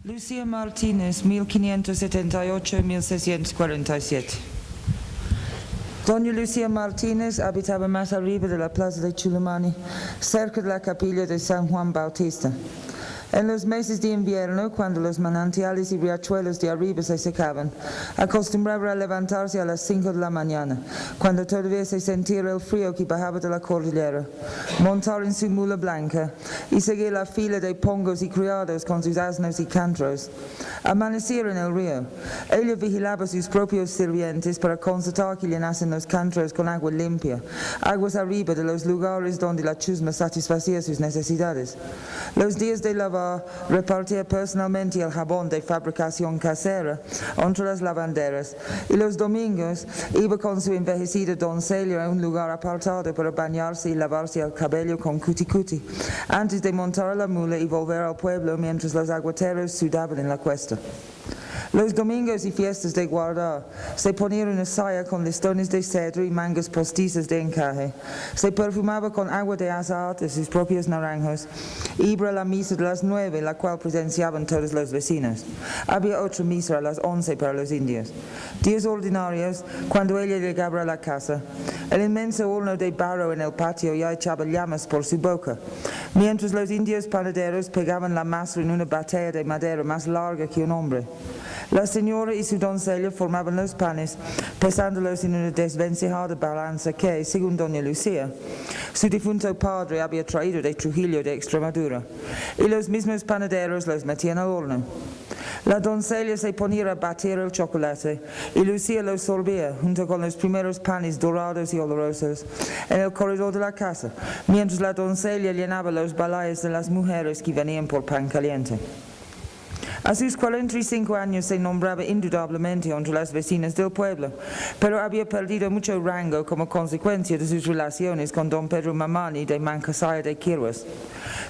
Lucía Martínez, 1578-1647. Doña Lucía Martínez habitaba más arriba de la plaza de Chulumani, cerca de la capilla de San Juan Bautista. En los meses de invierno, cuando los manantiales y riachuelos de arriba se secaban, acostumbraba a levantarse a las 5 de la mañana, cuando todavía se sentía el frío que bajaba de la cordillera, montar en su mula blanca y seguir la fila de pongos y criados con sus asnos y cantros. Amanecer en el río. Ella vigilaba a sus propios sirvientes para constatar que llenasen los cantros con agua limpia, aguas arriba de los lugares donde la chusma satisfacía sus necesidades. Los días de lavar repartía personalmente el jabón de fabricación casera entre las lavanderas, y los domingos iba con su envejecida doncella a un lugar apartado para bañarse y lavarse el cabello con cuti cuti, antes de montar la mula y volver al pueblo mientras los aguateros sudaban en la cuesta. Los domingos y fiestas de guardar se ponía una saya con listones de cedro y mangas postizas de encaje. Se perfumaba con agua de azahar de sus propios naranjos. Iba a la misa de las 9, la cual presenciaban todos los vecinos. Había otra misa a las 11 para los indios. Días ordinarios, cuando ella llegaba a la casa, el inmenso horno de barro en el patio ya echaba llamas por su boca, mientras los indios panaderos pegaban la masa en una batea de madera más larga que un hombre. La señora y su doncella formaban los panes, pesándolos en una desvencijada balanza que, según doña Lucía, su difunto padre había traído de Trujillo de Extremadura, y los mismos panaderos los metían al horno. La doncella se ponía a batir el chocolate y Lucía los sorbía junto con los primeros panes dorados y olorosos en el corredor de la casa, mientras la doncella llenaba los balayes de las mujeres que venían por pan caliente. A sus 45 años se nombraba indudablemente entre las vecinas del pueblo, pero había perdido mucho rango como consecuencia de sus relaciones con don Pedro Mamani de Mancasaya de Quirguas.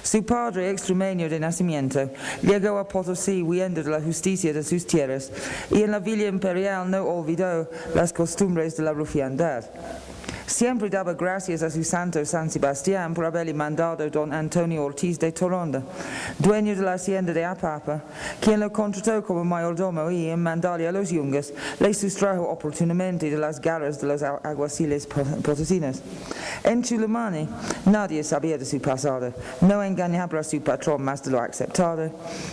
Su padre, extremeño de nacimiento, llegó a Potosí huyendo de la justicia de sus tierras y en la villa imperial no olvidó las costumbres de la rufiandad. Siempre daba gracias a su santo San Sebastián por haberle mandado don Antonio Ortiz de Toronda, dueño de la hacienda de Apapa, quien lo contrató como mayordomo y, en mandarle a los yungas, le sustrajo oportunamente de las garras de los alguaciles potosinos. En Chulumani nadie sabía de su pasado, no engañaba a su patrón más de lo aceptado,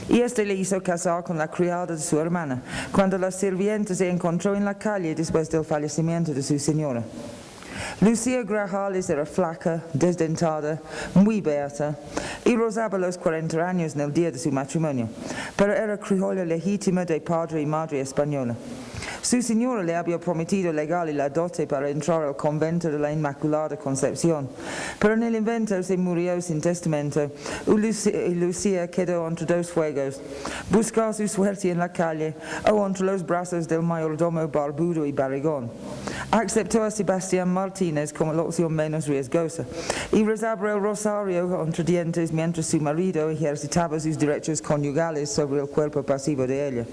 y este le hizo casar con la criada de su hermana, cuando la sirvienta se encontró en la calle después del fallecimiento de su señora. Lucía Grajales era flaca, desdentada, muy beata, y rozaba los 40 años en el día de su matrimonio, pero era criolla legítima de padre y madre española. Su señora le había prometido legal y la dote para entrar al convento de la Inmaculada Concepción, pero en el invento se murió sin testamento y Lucía quedó entre dos fuegos, buscar su suerte en la calle o entre los brazos del mayordomo barbudo y barrigón. Aceptó a Sebastián Martínez como la opción menos riesgosa y rezaba el rosario entre dientes mientras su marido ejercitaba sus derechos conyugales sobre el cuerpo pasivo de ella.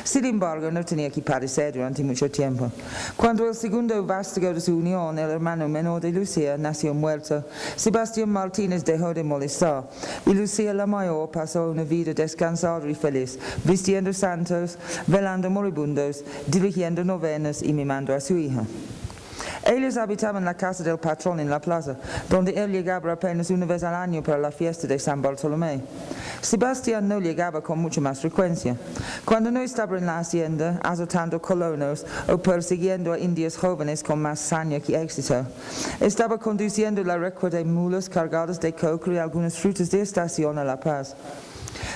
Sin embargo, no tenía que padecer durante mucho tiempo. Cuando el segundo vástago de su unión, el hermano menor de Lucía, nació muerto, Sebastián Martínez dejó de molestar y Lucía la mayor pasó una vida descansada y feliz, vistiendo santos, velando moribundos, dirigiendo novenas y mimando a su hija. Ellos habitaban la casa del patrón en la plaza, donde él llegaba apenas una vez al año para la fiesta de San Bartolomé. Sebastián no llegaba con mucha más frecuencia. Cuando no estaba en la hacienda, azotando colonos o persiguiendo a indios jóvenes con más saña que éxito, estaba conduciendo la recua de mulas cargadas de coco y algunas frutas de estación a La Paz.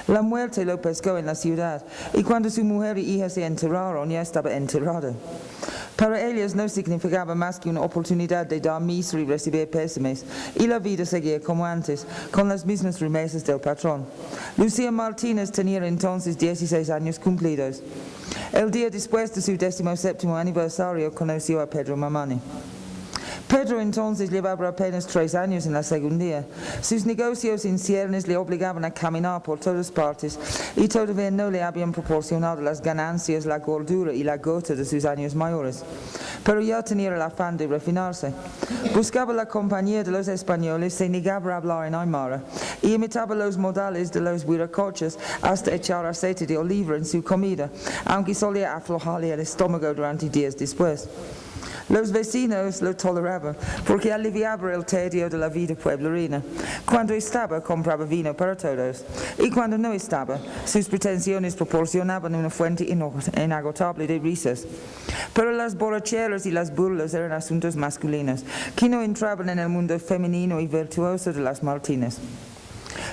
La muerte lo pescó en la ciudad, y cuando su mujer y hija se enteraron, ya estaba enterrado. Para ellos no significaba más que una oportunidad de dar misa y recibir pésames, y la vida seguía como antes, con las mismas remesas del patrón. Lucía Martínez tenía entonces 16 años cumplidos. El día después de su 17º aniversario conoció a Pedro Mamani. Pedro entonces llevaba apenas 3 años en la secundaria. Sus negocios en ciernes le obligaban a caminar por todas partes y todavía no le habían proporcionado las ganancias, la gordura y la gota de sus años mayores. Pero ya tenía el afán de refinarse. Buscaba la compañía de los españoles, se negaba a hablar en aymara y imitaba los modales de los huiracoches hasta echar aceite de oliva en su comida, aunque solía aflojarle el estómago durante días después. Los vecinos lo toleraban porque aliviaba el tedio de la vida pueblerina. Cuando estaba, compraba vino para todos. Y cuando no estaba, sus pretensiones proporcionaban una fuente inagotable de risas. Pero las borracheras y las burlas eran asuntos masculinos, que no entraban en el mundo femenino y virtuoso de las Martínez.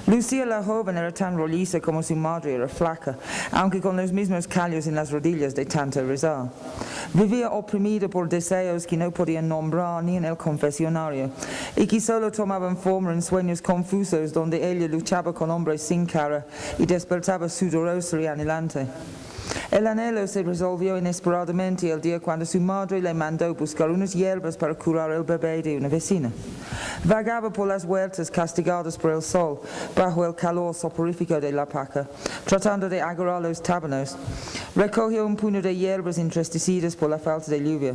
Lucía la joven era tan rolliza como su madre era flaca, aunque con los mismos callos en las rodillas de tanto rezar. Vivía oprimida por deseos que no podían nombrar ni en el confesionario, y que solo tomaban forma en sueños confusos donde ella luchaba con hombres sin cara y despertaba sudorosa y anhelante. El anhelo se resolvió inesperadamente el día cuando su madre le mandó buscar unas hierbas para curar el bebé de una vecina. Vagaba por las huertas castigadas por el sol, bajo el calor soporífico de la paca, tratando de agarrar los tábanos. Recogió un puño de hierbas entristecidas por la falta de lluvia.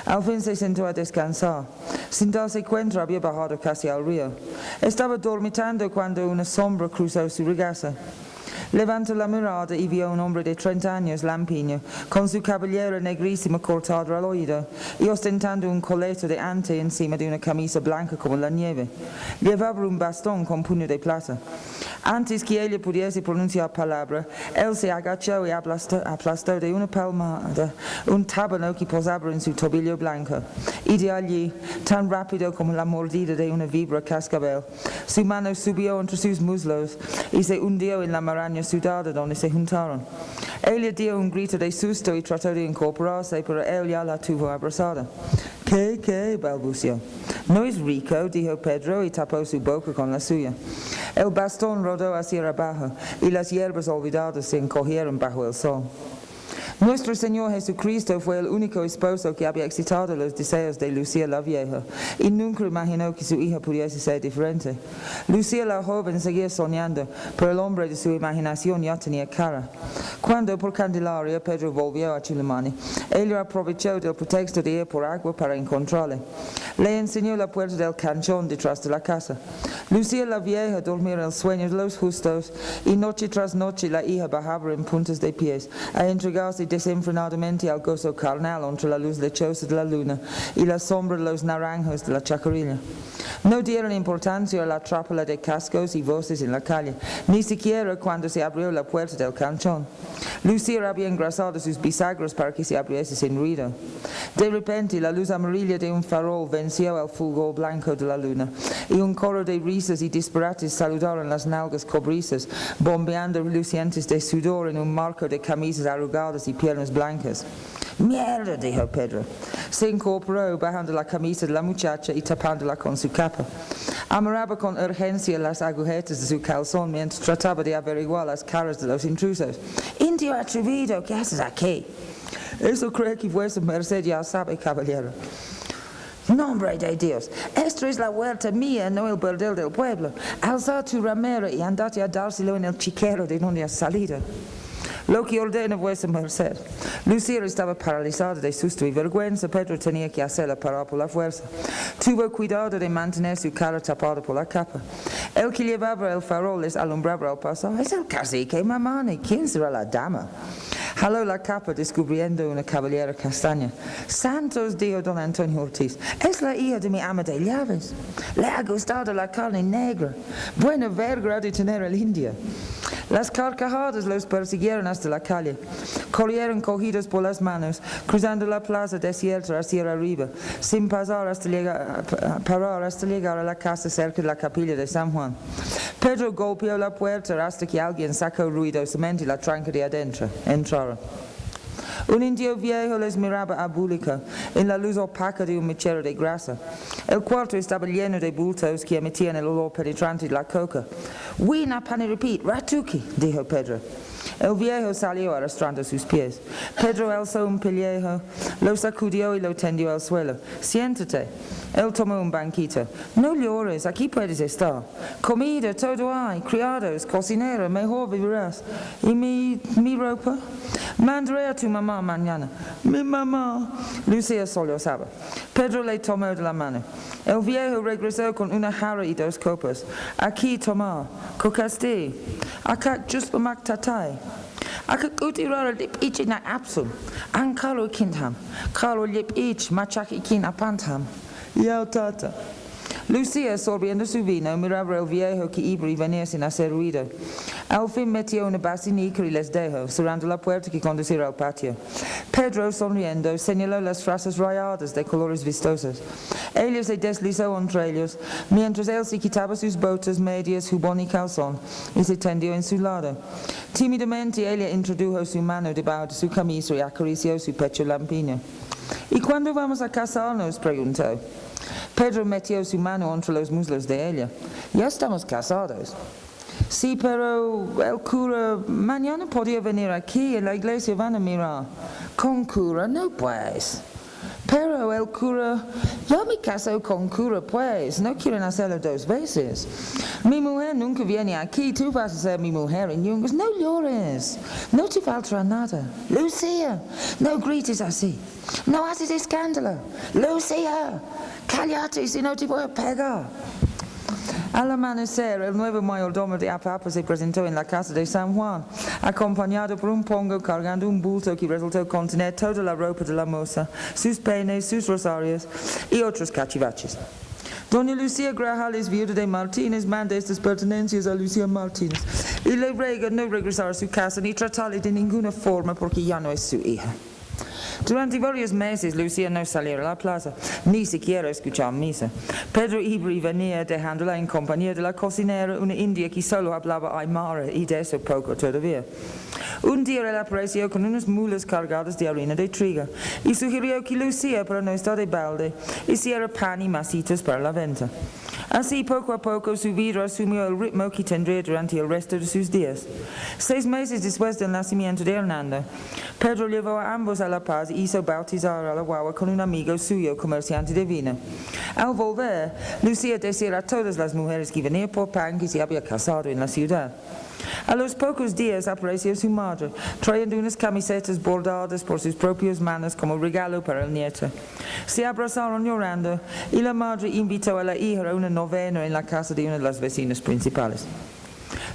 Al fin se sentó a descansar. Sin darse cuenta había bajado casi al río. Estaba dormitando cuando una sombra cruzó su regazo. Levantó la mirada y vio a un hombre de 30 años, lampiño, con su cabellera negrísima cortada al oído y ostentando un coleto de ante encima de una camisa blanca como la nieve. Llevaba un bastón con puño de plata. Antes que ella pudiese pronunciar palabra, él se agachó y aplastó de una palmada un tábano que posaba en su tobillo blanco. Y de allí, tan rápido como la mordida de una víbora cascabel, su mano subió entre sus muslos y se hundió en la maraña sudada donde se juntaron. Ella dio un grito de susto y trató de incorporarse, pero él ya la tuvo abrazada. ¿Qué? balbuceó. No es rico, dijo Pedro y tapó su boca con la suya. El bastón rodó hacia abajo y las hierbas olvidadas se encogieron bajo el sol. Nuestro Señor Jesucristo fue el único esposo que había excitado los deseos de Lucía la vieja y nunca imaginó que su hija pudiese ser diferente. Lucía la joven seguía soñando, pero el hombre de su imaginación ya tenía cara. Cuando por Candelaria Pedro volvió a Chulumani, ella aprovechó del pretexto de ir por agua para encontrarle. Le enseñó la puerta del canchón detrás de la casa. Lucía la vieja dormía en sueños los justos y noche tras noche la hija bajaba en puntas de pies a entregarse desenfrenadamente al gozo carnal entre la luz lechosa de la luna y la sombra de los naranjos de la chacarilla. No dieron importancia a la trápala de cascos y voces en la calle, ni siquiera cuando se abrió la puerta del canchón. Lucía había engrasado sus bisagras para que se abriese sin ruido. De repente la luz amarilla de un farol venció al fulgor blanco de la luna y un coro de risas y disparates saludaron las nalgas cobrizas, bombeando relucientes de sudor en un marco de camisas arrugadas y piernas blancas. «Mierda», dijo Pedro. Se incorporó bajando la camisa de la muchacha y tapándola con su capa. Amarraba con urgencia las agujetas de su calzón mientras trataba de averiguar las caras de los intrusos. «Indio atrevido, ¿qué haces aquí?» «Eso creo que vuestra merced ya sabe, caballero». «Nombre de Dios, esto es la huerta mía, no el bordel del pueblo. Alza tu ramera y andate a dárselo en el chiquero de donde has salido». «Lo que ordena vuestra merced». Lucía estaba paralizada de susto y vergüenza. Pedro tenía que hacerla parar por la fuerza. Tuvo cuidado de mantener su cara tapada por la capa. El que llevaba el farol les alumbraba al pasar. «Es el cacique, mamá, ¿quién será la dama?» Jaló la capa descubriendo una cabellera castaña. «Santos», dijo don Antonio Ortiz, «es la hija de mi ama de llaves. Le ha gustado la carne negra. Buena verga ha de tener el indio». Las carcajadas los persiguieron hasta la calle. Corrieron cogidos por las manos, cruzando la plaza desierta hacia arriba, sin parar hasta llegar a la casa cerca de la capilla de San Juan. Pedro golpeó la puerta hasta que alguien sacó ruidosamente la tranca de adentro. Entraron. Un indio viejo les miraba abúlico en la luz opaca de un mechero de grasa. El cuarto estaba lleno de bultos que emitían el olor penetrante de la coca. «Wina paniripit, ratuki», dijo Pedro. El viejo salió arrastrando sus pies. Pedro alzó un pellejo, lo sacudió y lo tendió al suelo. Siéntate. Él tomó un banquito. No llores, aquí puedes estar. Comida, todo hay, criados, cocinero, mejor vivirás. ¿Y mi ropa? Mandaré a tu mamá mañana. Mi mamá. Lucía sollozaba. Pedro le tomó de la mano. El viejo regresó con una jarra y 2 copas. Aquí toma, kokasti. Akak just bemak tatai. Akak utirar lip ich na apsum. An kalo kindham. Kalo lip ich machak ikin apantham. Yao tata. Lucía, sorbiendo su vino, miraba al viejo que iba y venía sin hacer ruido. Al fin metió una basinica y les dejó, cerrando la puerta que conducía al patio. Pedro, sonriendo, señaló las frases rayadas de colores vistosos. Ella se deslizó entre ellos, mientras él se quitaba sus botas, medias, jubón y calzón, y se tendió en su lado. Tímidamente ella introdujo su mano debajo de su camisa y acarició su pecho lampiño. ¿Y cuándo vamos a casarnos?, preguntó. Pedro metió su mano entre los muslos de ella. Ya estamos casados. Sí, pero el cura mañana podría venir aquí, en la iglesia van a mirar. Con cura, no pues. Pero el cura, yo me caso con cura pues, no quieren hacerlo 2 veces. Mi mujer nunca viene aquí, tú vas a ser mi mujer en Yungas. No llores, no te faltará nada. Lucía, no grites así, no haces escándalo. Lucía, cállate si no te voy a pegar. Al amanecer, el nuevo mayordomo de Apapa se presentó en la casa de San Juan, acompañado por un pongo cargando un bulto que resultó contener toda la ropa de la moza, sus peines, sus rosarios y otros cachivaches. Doña Lucía Grajales, viuda de Martínez, manda estas pertenencias a Lucía Martínez y le ruega no regresar a su casa ni tratarle de ninguna forma porque ya no es su hija. Durante varios meses Lucía no salió a la plaza, ni siquiera escuchaba misa. Pedro iba y venía dejándola en compañía de la cocinera, una india que solo hablaba aymara y de eso poco todavía. Un día él apareció con unas mulas cargadas de harina de trigo y sugirió que Lucía, para no estar de balde, hiciera pan y masitas para la venta. Así, poco a poco, su vida asumió el ritmo que tendría durante el resto de sus días. 6 meses después del nacimiento de Hernando, Pedro llevó a ambos a La Paz y hizo bautizar a la guagua con un amigo suyo, comerciante de vino. Al volver, Lucía decía a todas las mujeres que venía por pan que se había casado en la ciudad. A los pocos días apareció su madre, trayendo unas camisetas bordadas por sus propias manos como regalo para el nieto. Se abrazaron llorando y la madre invitó a la hija a una novena en la casa de uno de los vecinos principales.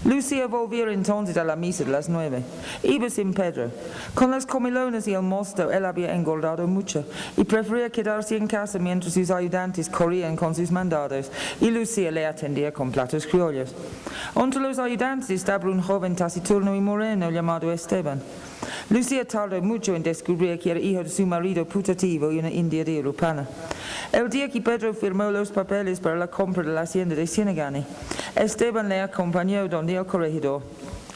Lucía volvió entonces a la misa de las 9. Iba sin Pedro. Con las comilonas y el mosto él había engordado mucho y prefería quedarse en casa mientras sus ayudantes corrían con sus mandados y Lucía le atendía con platos criollos. Entre los ayudantes estaba un joven taciturno y moreno llamado Esteban. Lucía tardó mucho en descubrir que era hijo de su marido putativo y una india de Urupana. El día que Pedro firmó los papeles para la compra de la hacienda de Sinagani, Esteban le acompañó donde el corregidor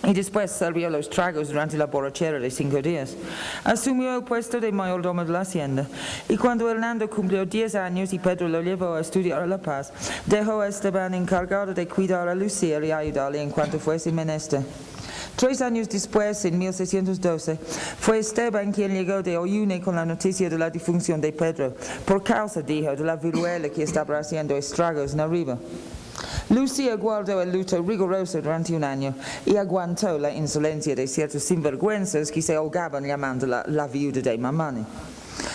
y después sirvió los tragos durante la borrachera de 5 días. Asumió el puesto de mayordomo de la hacienda y cuando Hernando cumplió 10 años y Pedro lo llevó a estudiar a La Paz, dejó a Esteban encargado de cuidar a Lucía y ayudarle en cuanto fuese menester. 3 años después, en 1612, fue Esteban quien llegó de Oyune con la noticia de la defunción de Pedro, por causa, dijo, de la viruela que estaba haciendo estragos en arriba. Lucía guardó el luto riguroso durante 1 año y aguantó la insolencia de ciertos sinvergüenzas que se ahogaban llamándola la viuda de Mamani.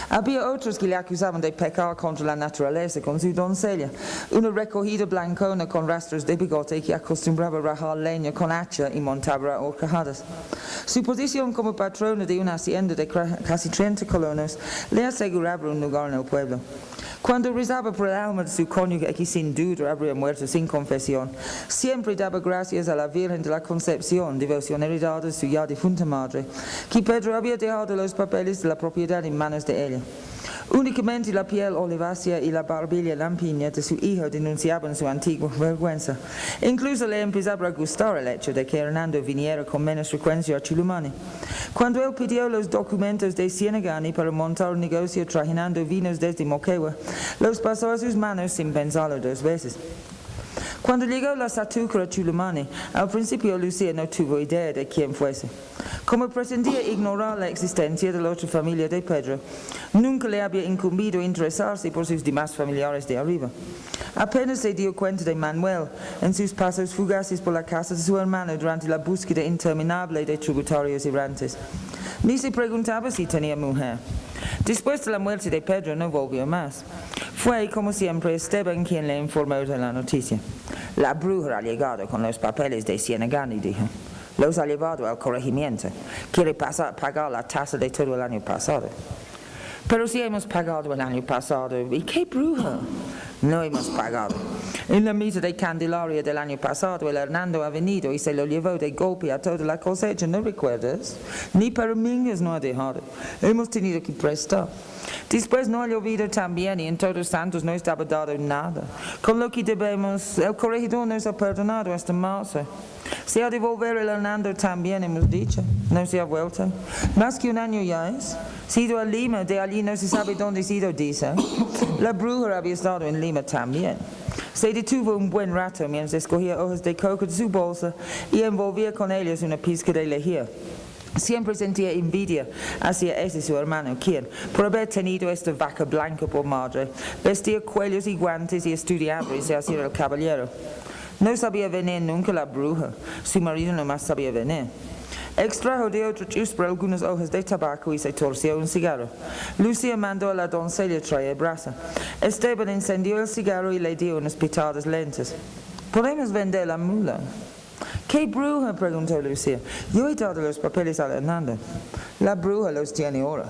Había otros que le acusaban de pecar contra la naturaleza con su doncella, una recogida blancona con rastros de bigote que acostumbraba a rajar leña con hacha y montaba a horcajadas. Su posición como patrona de una hacienda de casi 30 colonos le aseguraba un lugar en el pueblo. Cuando rezaba por el alma de su cónyuge, que sin duda habría muerto sin confesión, siempre daba gracias a la Virgen de la Concepción, devoción heredada de su ya difunta madre, que Pedro había dejado los papeles de la propiedad en manos de ella. Únicamente la piel olivácea y la barbilla lampiña de su hijo denunciaban su antigua vergüenza. Incluso le empezaba a gustar el hecho de que Hernando viniera con menos frecuencia a Chilumani. Cuando él pidió los documentos de Sinagani para montar un negocio trajinando vinos desde Moquegua, los pasó a sus manos sin pensarlo 2 veces. Cuando llegó la satuca a Chulumani, al principio Lucía no tuvo idea de quién fuese. Como pretendía ignorar la existencia de la otra familia de Pedro, nunca le había incumbido interesarse por sus demás familiares de arriba. Apenas se dio cuenta de Manuel en sus pasos fugaces por la casa de su hermano durante la búsqueda interminable de tributarios errantes. Ni se preguntaba si tenía mujer. Después de la muerte de Pedro no volvió más. Fue, como siempre, Esteban quien le informó de la noticia. La bruja ha llegado con los papeles de Cienegani, dijo. Los ha llevado al corregimiento. Quiere pagar la tasa de todo el año pasado. Pero si hemos pagado el año pasado, ¿y qué bruja? No hemos pagado. En la mitad de Candelaria del año pasado, el Hernando ha venido y se lo llevó de golpe a toda la cosecha, ¿no recuerdas? Ni para mingas no ha dejado. Hemos tenido que prestar. Después no ha llovido tan bien y en Todos Santos no estaba dado nada. Con lo que debemos, el corregidor nos ha perdonado hasta marzo. Se ha de volver el Hernando también, hemos dicho. No se ha vuelto. Más que un año ya es. Se ha ido a Lima, de allí no se sabe dónde se ha ido, dice. La bruja había estado en Lima también. Se detuvo un buen rato mientras escogía hojas de coco de su bolsa y envolvía con ellas una pizca de lejía. Siempre sentía envidia hacia ese su hermano, quien, por haber tenido esta vaca blanca por madre, vestía cuellos y guantes y estudiaba y se hacía el caballero. No sabía venir nunca la bruja, su marido nomás sabía venir. Extrajo de otro chuspa algunas hojas de tabaco y se torció un cigarro. Lucía mandó a la doncella traer brasa. Esteban encendió el cigarro y le dio unas pitadas lentas. ¿Podemos vender la mula? ¿Qué bruja?, preguntó Lucía. Yo he dado los papeles a Hernando. La bruja los tiene ahora.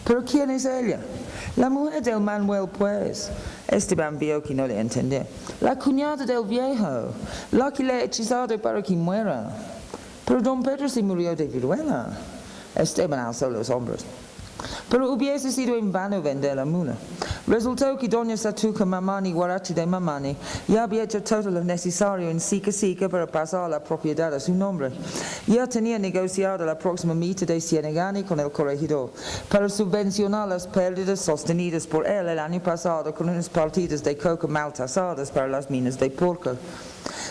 ¿Pero quién es ella? La mujer del Manuel, pues. Esteban vio que no le entendía. La cuñada del viejo, la que le ha hechizado para que muera. Pero don Pedro se murió de viruela. Esteban alzó los hombros. Pero hubiese sido en vano vender la mula. Resultó que doña Satuca Mamani Guarachi de Mamani ya había hecho todo lo necesario en Sica para pasar la propiedad a su nombre. Ya tenía negociado la próxima mitad de Cienegani con el corregidor para subvencionar las pérdidas sostenidas por él el año pasado con unas partidas de coca mal tasadas para las minas de Porco.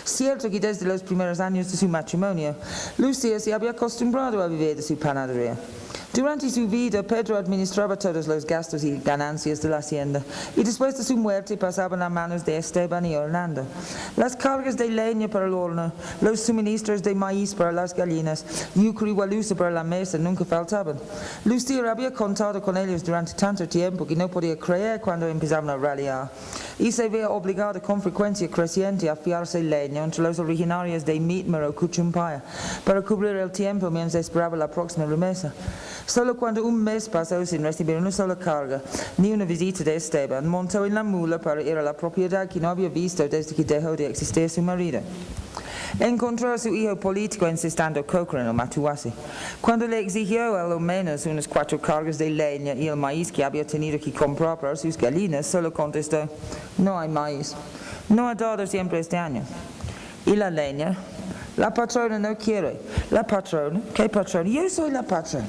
Cierto que desde los primeros años de su matrimonio, Lucía se había acostumbrado a vivir de su panadería. Durante su vida, Pedro administraba todos los gastos y ganancias de la hacienda, y después de su muerte pasaban a manos de Esteban y Hernando. Las cargas de leña para el horno, los suministros de maíz para las gallinas, yucri y gualusa para la mesa nunca faltaban. Lucía había contado con ellos durante tanto tiempo que no podía creer cuando empezaban a ralear, y se veía obligada con frecuencia creciente a fiarse leña entre los originarios de Mitmer o Cuchumpaya para cubrir el tiempo mientras esperaba la próxima remesa. Solo cuando un mes pasó sin recibir una sola carga, ni una visita de Esteban, montó en la mula para ir a la propiedad que no había visto desde que dejó de existir su marido. Encontró a su hijo político encestando coca en el Matuasi. Cuando le exigió a lo menos unas 4 cargas de leña y el maíz que había tenido que comprar para sus gallinas, solo contestó: no hay maíz. No ha dado siempre este año. ¿Y la leña? La patrona no quiere. ¿La patrona? ¿Qué patrona? Yo soy la patrona.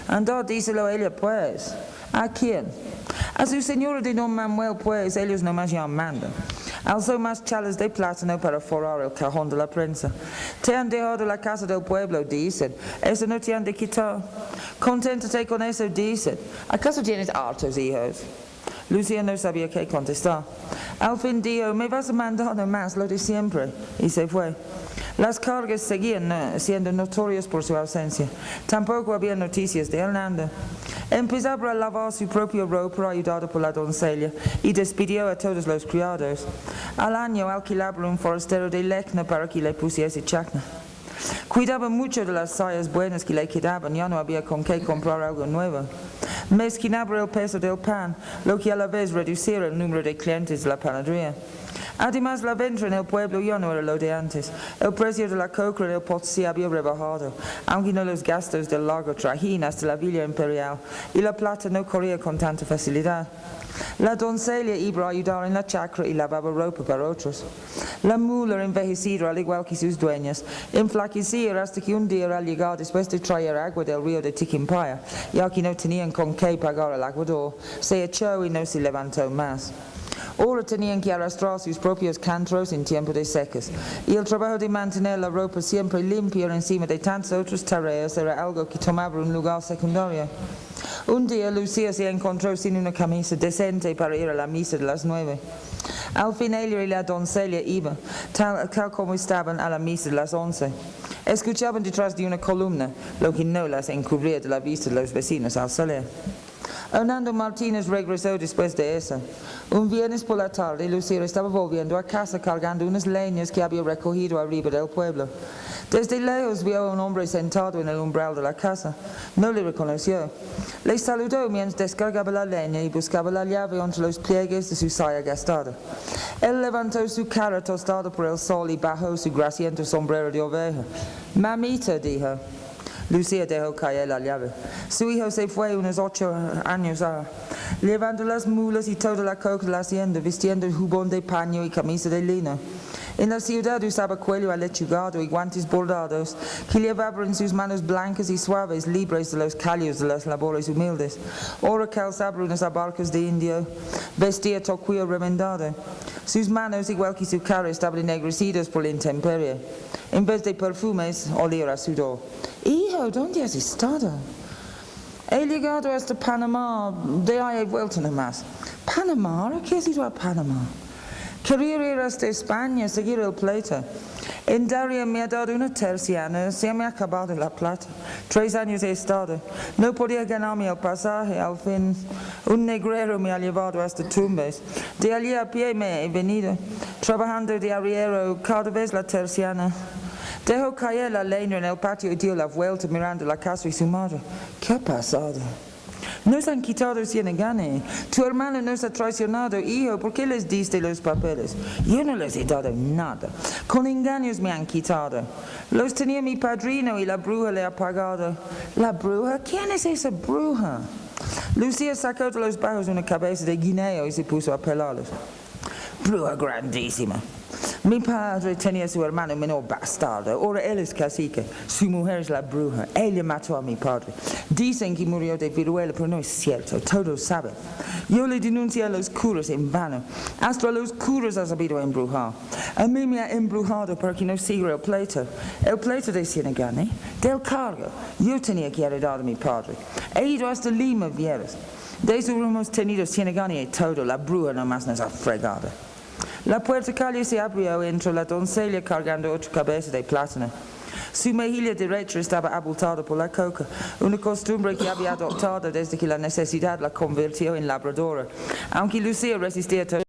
Andá, díselo a ella, pues. ¿A quién? A su señora de don Manuel, pues. Ellos nomás ya mandan. Alzó más chalas de plátano para forrar el cajón de la prensa. Te han dejado la casa del pueblo, dicen. Eso no te han de quitar. Conténtate con eso, dicen. ¿Acaso tienes hartos hijos? Lucía no sabía qué contestar. Al fin dijo: me vas a mandar nomás lo de siempre. Y se fue. Las cargas seguían siendo notorias por su ausencia. Tampoco había noticias de Hernando. Empezaba a lavar su propia ropa ayudado por la doncella y despidió a todos los criados. Al año alquilaba un forastero de Lecna para que le pusiese chacna. Cuidaba mucho de las sayas buenas que le quedaban, ya no había con qué comprar algo nuevo. Mezquinaba el peso del pan, lo que a la vez reducía el número de clientes de la panadería. Además, la venta en el pueblo ya no era lo de antes. El precio de la coca del pot se había rebajado, aunque no los gastos del largo trajín hasta la Villa Imperial, y la plata no corría con tanta facilidad. La doncella iba a ayudar en la chacra y lavaba ropa para otros. La mula, envejecida al igual que sus dueñas, enflaquecía hasta que un día al llegar después de traer agua del río de Tiquimpaya, ya que no tenían con qué pagar el aguador, se echó y no se levantó más. Ora tenían que arrastrar sus propios cantros en tiempo de secas, y el trabajo de mantener la ropa siempre limpia encima de tantas otras tareas era algo que tomaba un lugar secundario. Un día Lucía se encontró sin una camisa decente para ir a la misa de las 9. Al fin ella y la doncella iban, tal como estaban a la misa de las 11. Escuchaban detrás de una columna, lo que no las encubría de la vista de los vecinos al salir. Hernando Martínez regresó después de eso. Un viernes por la tarde, Lucía estaba volviendo a casa cargando unas leñas que había recogido arriba del pueblo. Desde lejos vio a un hombre sentado en el umbral de la casa. No le reconoció. Le saludó mientras descargaba la leña y buscaba la llave entre los pliegues de su saya gastada. Él levantó su cara tostada por el sol y bajó su grasiento sombrero de oveja. «Mamita», dijo. Lucía dejó caer la llave. Su hijo se fue unos 8 años llevando las mulas y toda la coca de la hacienda, vistiendo jubón de paño y camisa de lino. En la ciudad usaba cuello alechugado y guantes bordados que llevaba en sus manos blancas y suaves, libres de los callos de las labores humildes. Ahora calzaba unos abarcas de indio, vestía tocuyo remendado. Sus manos, igual que su cara, estaban ennegrecidas por la intemperie. En vez de perfumes, olía a sudor. «Hijo, ¿dónde has estado?» «He llegado hasta Panamá, de ahí he vuelto nomás». «¿Panamá? ¿A qué has ido a Panamá?» «Quería ir hasta España, seguir el pleito. En Daria me ha dado una terciana, se me ha acabado la plata. 3 años he estado. No podía ganarme el pasaje, al fin un negrero me ha llevado hasta Tumbes. De allí a pie me he venido, trabajando de arriero cada vez la terciana». Dejó caer la leña en el patio y dio la vuelta mirando la casa y su madre. «¿Qué ha pasado?» «Nos han quitado Cienegane. Tu hermano nos ha traicionado, hijo. ¿Por qué les diste los papeles?» «Yo no les he dado nada. Con engaños me han quitado. Los tenía mi padrino y la bruja le ha pagado». «¿La bruja? ¿Quién es esa bruja?» Lucía sacó de los bajos una cabeza de guineo y se puso a pelarlos. «Bruja grandísima. Mi padre tenía su hermano menor bastardo, ahora él es cacique, su mujer es la bruja, ella mató a mi padre. Dicen que murió de viruela, pero no es cierto, todos saben. Yo le denuncié a los curas en vano, hasta a los curas ha sabido embrujar. A mí me ha embrujado para que no siga el pleito de Cienegane, del cargo. Yo tenía que heredar a mi padre. He ido hasta Lima, vieras. De eso hemos tenido Cienegane y todo, la bruja nomás nos ha fregado». La puerta calle se abrió y entró la doncella cargando otra cabeza de plátano. Su mejilla derecha estaba abultada por la coca, una costumbre que había adoptado desde que la necesidad la convirtió en labradora, aunque Lucía resistía todo.